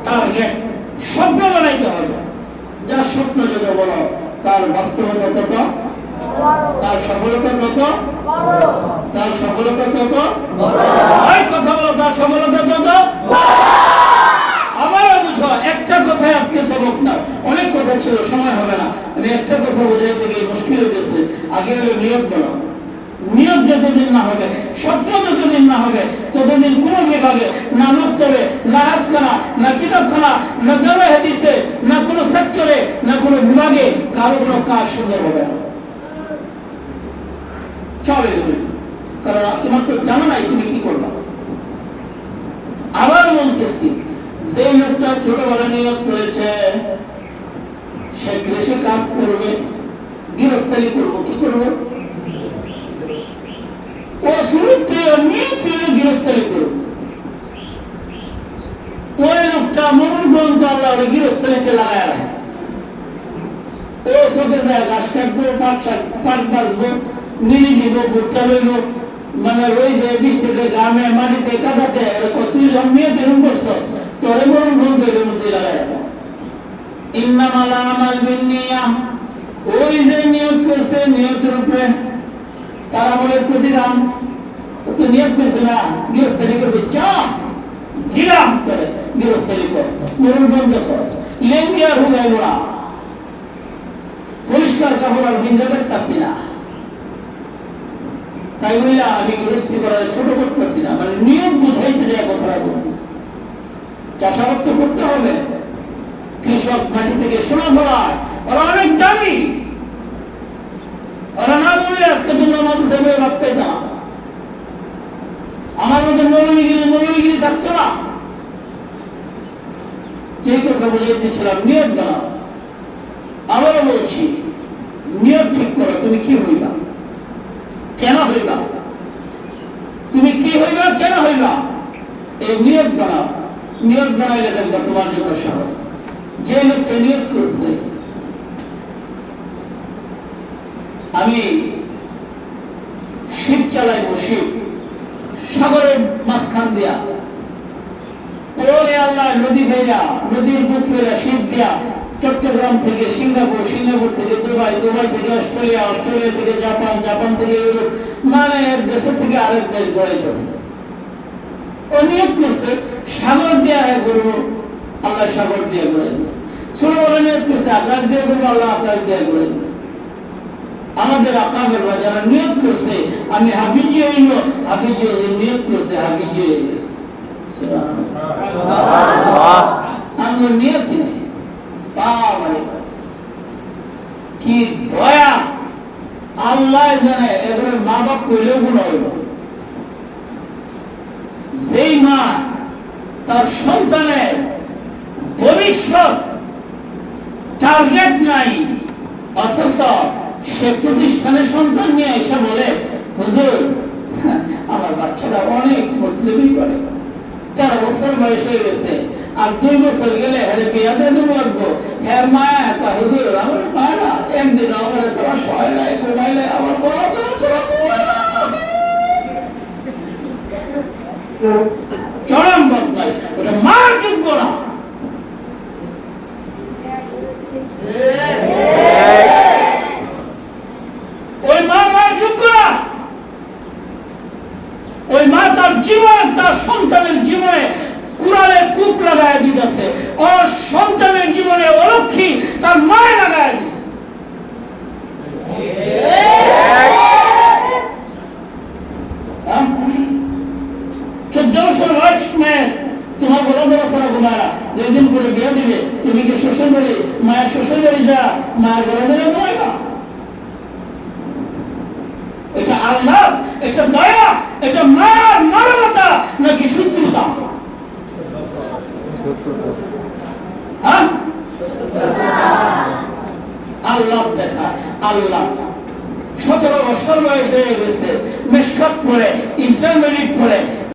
Target, স্বপ্ন বানাইতে হবে। যার স্বপ্ন যত বড় তার বাস্তবতা তত, তার সফলতা তত, তার সফলতা তত কথা বলো, তার সফলতা তত। আবারও বুঝো, একটা কথায় আজকে সবক না, অনেক কথা ছিল, সময় হবে না। আমি একটা কথা বোঝাইতে গিয়ে মুশকিল হয়েছে। আগে হলো নিয়োগ বলো, নিয়োগ যতদিন না হবে, স্বপ্ন যতদিন না হবে, ততদিন কোন বিভাগে না মক্তবে, না হাসখানা, না কিতাবখানা, না দরবারে হাদিসে, না কোনো সেক্টরে, না কোনো বিভাগে কারো কোনো কাজ সুন্দর হবে না, চলে যাবে। কারণ তোমার তো জানো নাই তুমি কি করবা। আবার বলতেছি, যে লোকটা ছোটবেলা নিয়োগ করেছে সে কৃষি কাজ করবে, গৃহস্থালি করবো, কি করবো? ও শুরুতে গৃহস্থালি করবে। ওই লোকটা মরণ পর্যন্ত আল্লাহ গৃহস্থালিতে লাগায় রাখে। ও চোখে যায়, ঘাস কাটবো, পাট বাঁচবো, নিয়ে দিব, ভুট্টা লইব, মানে ওই যে বৃষ্টিতে গ্রামে মাটিতে কাদাতে তুই সব নিয়ে তেরম করছস, তোরে মরণ পর্যন্ত এর মধ্যে লাগায় রাখো। ইন্নামাল আমাল বিন্নিয়াহ, ওই যে নিয়ত করছে নিয়তের উপরে তার আমলের প্রতিদান। তো নিয়ত করছে না গৃহস্থালি করবে, চা দিলাম করে গৃহস্থালি কর, মরণ বন্ধ কর, লেঙ্গি আর হুগাইব না, পরিষ্কার কাপড় আর বিন্দাদের থাকতি না। তাই বলে আমি গৃহস্থী করার ছোট করতেছি না, মানে নিয়ম বুঝাইতে দেওয়া কথাটা বলতেছি। চাষাবাদ তো করতে হবে, কৃষক মাটি থেকে সোনা ধরায়, ওরা অনেক জানি, ওরা না বললে আজকে তোমরা মাদ্রাসায় বয়ে ভাবতে না। আমার মধ্যে মৌলভীগিরি থাকতো না। যে কথা বুঝাইতেছিলাম, নিয়ত বানাও। আবারও বলছি, নিয়ত ঠিক করো, তুমি কি হইবা, কেন হইবা, তুমি কি হইবা, কেন হইবা, এই নিয়ত বানাও। নিয়ত বানাইলে দেখবা তোমার জন্য সহজ। যে লোকটা নিয়ত করছে আমি শিপ চালাইবো, শিপ সাগরের মাঝখান দিয়া, ওরে আল্লাহ নদী ভেজা, নদীর বুক ফেরা শিপ দিয়া চট্টগ্রাম থেকে সিঙ্গাপুর, সিঙ্গাপুর থেকে দুবাই, দুবাই থেকে অস্ট্রেলিয়া, অস্ট্রেলিয়া থেকে জাপান, জাপান থেকে ইউরোপ, মানে এক দেশ থেকে আরেক দেশ গড়াইতেছে। ও নিয়োগ করছে সাগর দিয়া করবো, আল্লাহ সাগর দিয়ে গড়াই দিচ্ছে। ছোটবেলা নিয়োগ করছে আকাশ দিয়ে করবো, আল্লাহ আকাশ দিয়ে গড়াই দিচ্ছে। আমাদের আকাবেররা যারা নিয়োগ করছে আমি হাফিজি হইল, হাফিজি নিয়োগ করছে হাফিজি হয়ে গেছে। আমার নিয়োগ নেই, কি দয়া আল্লাহ জানে। এবারে মা বাপ কইলেও গুণ হইব। যেই মা তার সন্তানের ভবিষ্যৎ টার্গেট নাই, অথচ সে প্রতিষ্ঠানের সন্তান নিয়ে এসে বলে, হুজুর আমার বাচ্চাটা অনেক মতলবি করে, 13 বছর বয়স হয়ে গেছে, আর 2 বছর গেলে হ্যাঁ বিয়া দিয়ে লাগবো, হ্যাঁ মায়া একটা হুজুর আমার মায়া একদিন আমার সারা সয় নাই, ঘুমাইলে আমার বড় করে ছোড়া ঘুমায় না, চরম বদমাইশ, ওটা মার যোগ্য না। ওই মা মার যোগ্য না। ওই মা তার জীবন, তার সন্তানের জীবনে কুড়ালের কূপ লাগায় দিতেছে, ওর সন্তানের জীবনে অলক্ষী তার মায় লাগায় দিচ্ছে। তোমার বড় বড় করা ঘুমারা 2 দিন করে বিয়ে দিবে, তুমি কি শ্বশুর বাড়ি, মায়ের শ্বশুর বাড়ি যা মায়ের বড় বড় ঘুমাইবা? এটা আল্লাহ, এটা দয়া, এটা মায়ের মানবতা নাকি শত্রুতা? আল্লাহ দেখা, আল্লাহ 17 বছর বয়স হয়ে গেছে, মেশকাত পরে, ইন্টারমিডিয়েট পরে